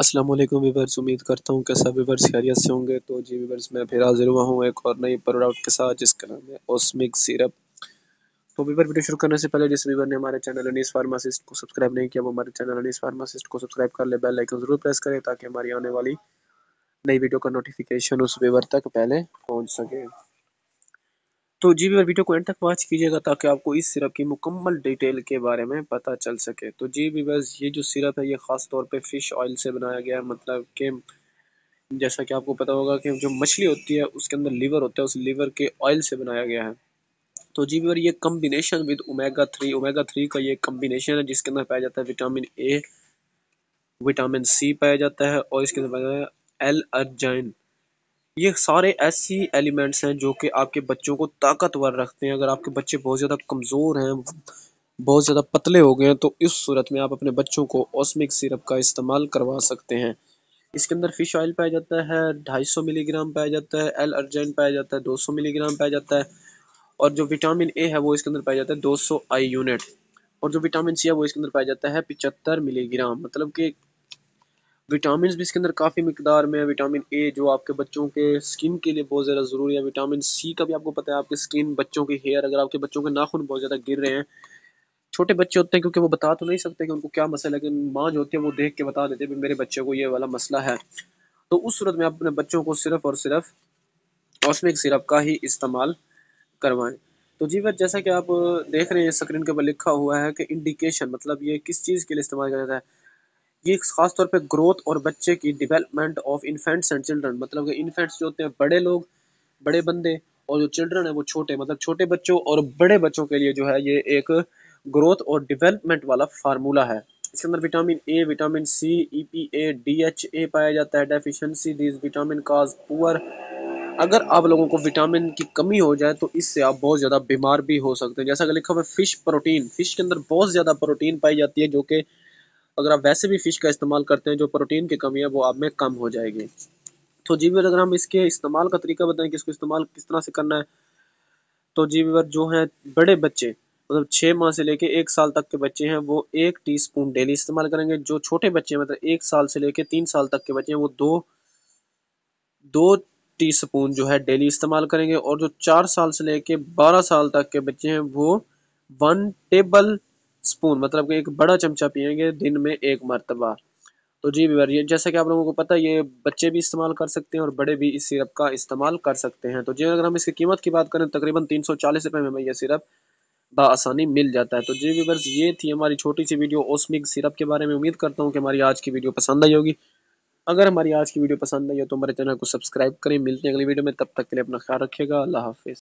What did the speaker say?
अस्सलाम वालेकुम वीवर्स, उम्मीद करता हूँ कि सब वीवर्स खैरियत से होंगे। तो जी वीवर्स, मैं फिर हाजिर हुआ हूँ एक और नई प्रोडक्ट के साथ जिसका नाम है ऑस्मिक सिरप। तो वीवर, वीडियो शुरू करने से पहले जिस वीवर ने हमारे चैनल अनीस फार्मासिस्ट को सब्सक्राइब नहीं किया वो हमारे चैनल अनीस फार्मासिस्ट को सब्सक्राइब कर ले, बेल आइकन जरूर प्रेस करें ताकि हमारी आने वाली नई वीडियो का नोटिफिकेशन उस वीवर तक पहले पहुँच सके। तो जी वीवर, वीडियो को एंड तक वॉच कीजिएगा ताकि आपको इस सिरप की मुकम्मल डिटेल के बारे में पता चल सके। तो जी वीवर्स, ये जो सिरप है ये ख़ास तौर पे फ़िश ऑयल से बनाया गया है। मतलब कि जैसा कि आपको पता होगा कि जो मछली होती है उसके अंदर लीवर होता है, उस लीवर के ऑयल से बनाया गया है। तो जी व्यूअर, ये कम्बिनेशन विद ओमेगा 3 का ये कम्बिनेशन है जिसके अंदर पाया जाता है विटामिन ए, विटामिन सी पाया जाता है और इसके अंदर पाया जाता है एल अर्जाइन। ये सारे ऐसी एलिमेंट्स हैं जो कि आपके बच्चों को ताकतवर रखते हैं। अगर आपके बच्चे बहुत ज़्यादा कमज़ोर हैं, बहुत ज़्यादा पतले हो गए हैं, तो इस सूरत में आप अपने बच्चों को ऑस्मिक सिरप का इस्तेमाल करवा सकते हैं। इसके अंदर फिश ऑयल पाया जाता है 250 मिलीग्राम पाया जाता है, एल अर्जेंट पाया जाता है 200 मिलीग्राम पाया जाता है और जो विटामिन ए है वो इसके अंदर पाया जाता है 200 आई यूनिट और जो विटामिन सी है वो इसके अंदर पाया जाता है 75 मिलीग्राम। मतलब कि विटामिन भी इसके अंदर काफ़ी मिकदार में है। विटामिन ए जो आपके बच्चों के स्किन के लिए बहुत ज़्यादा ज़रूरी है। विटामिन सी का भी आपको पता है, आपकी स्किन, बच्चों की हेयर, अगर आपके बच्चों के नाखून बहुत ज़्यादा गिर रहे हैं, छोटे बच्चे होते हैं क्योंकि वो बता तो नहीं सकते कि उनको क्या मसला है, लेकिन माँ जो होती है वो देख के बता देती है कि मेरे बच्चे को ये वाला मसला है। तो उस सूरत में आप अपने बच्चों को सिर्फ और सिर्फ ऑस्मिक सिरप का ही इस्तेमाल करवाएं। तो जी बस, जैसा कि आप देख रहे हैं स्क्रीन के ऊपर लिखा हुआ है कि इंडिकेशन, मतलब ये किस चीज़ के लिए इस्तेमाल किया जाता है। ये खास तौर पे ग्रोथ और बच्चे की development of infants and children, मतलब कि इन्फेंट्स जो होते हैं बड़े लोग, बड़े बंदे, और जो चिल्ड्रन है वो छोटे, मतलब छोटे बच्चों और बड़े बच्चों के लिए जो है ये एक ग्रोथ और डेवलपमेंट वाला फार्मूला है। इसके अंदर vitamin A, vitamin C, EPA, DHA पाया जाता है। Deficiency this vitamin cause poor, अगर आप लोगों को विटामिन की कमी हो जाए तो इससे आप बहुत ज़्यादा बीमार भी हो सकते हैं। जैसा कि लिखा हुआ है फिश प्रोटीन, फिश के अंदर बहुत ज़्यादा प्रोटीन पाई जाती है जो कि अगर आप वैसे भी फिश का इस्तेमाल करते हैं जो प्रोटीन की कमी है वो आप में कम हो जाएगी। तो जी व्यूअर, अगर हम इसके इस्तेमाल का तरीका बताएं कि इसको इस्तेमाल किस तरह से करना है, तो जी व्यूअर, जो है बड़े बच्चे, मतलब 6 माह से लेके 1 साल तक के बच्चे हैं वो 1 टीस्पून डेली इस्तेमाल करेंगे। जो छोटे बच्चे हैं, मतलब 1 साल से लेके 3 साल तक के बच्चे हैं, वो दो टीस्पून जो है डेली इस्तेमाल करेंगे और जो 4 साल से लेके 12 साल तक के बच्चे हैं वो 1 टेबल स्पून, मतलब कि एक बड़ा चमचा पियेंगे दिन में 1 मरतबा। तो जी व्यूअर, ये जैसा कि आप लोगों को पता है ये बच्चे भी इस्तेमाल कर सकते हैं और बड़े भी इस सिरप का इस्तेमाल कर सकते हैं। तो जी अगर हम इसकी कीमत की बात करें, तकरीबन 340 रुपये में हमें यह सिरप बआसानी मिल जाता है। तो जी व्यूअर्स, ये थी हमारी छोटी सी वीडियो ऑस्मिक सिरप के बारे में। उम्मीद करता हूँ कि हमारी आज की वीडियो पसंद आई होगी। अगर हमारी आज की वीडियो पसंद आई हो तो हमारे चैनल को सब्सक्राइब करें। मिलते हैं अगली वीडियो में, तब तक के लिए अपना ख्याल रखिएगा। अल्लाह हाफिज़।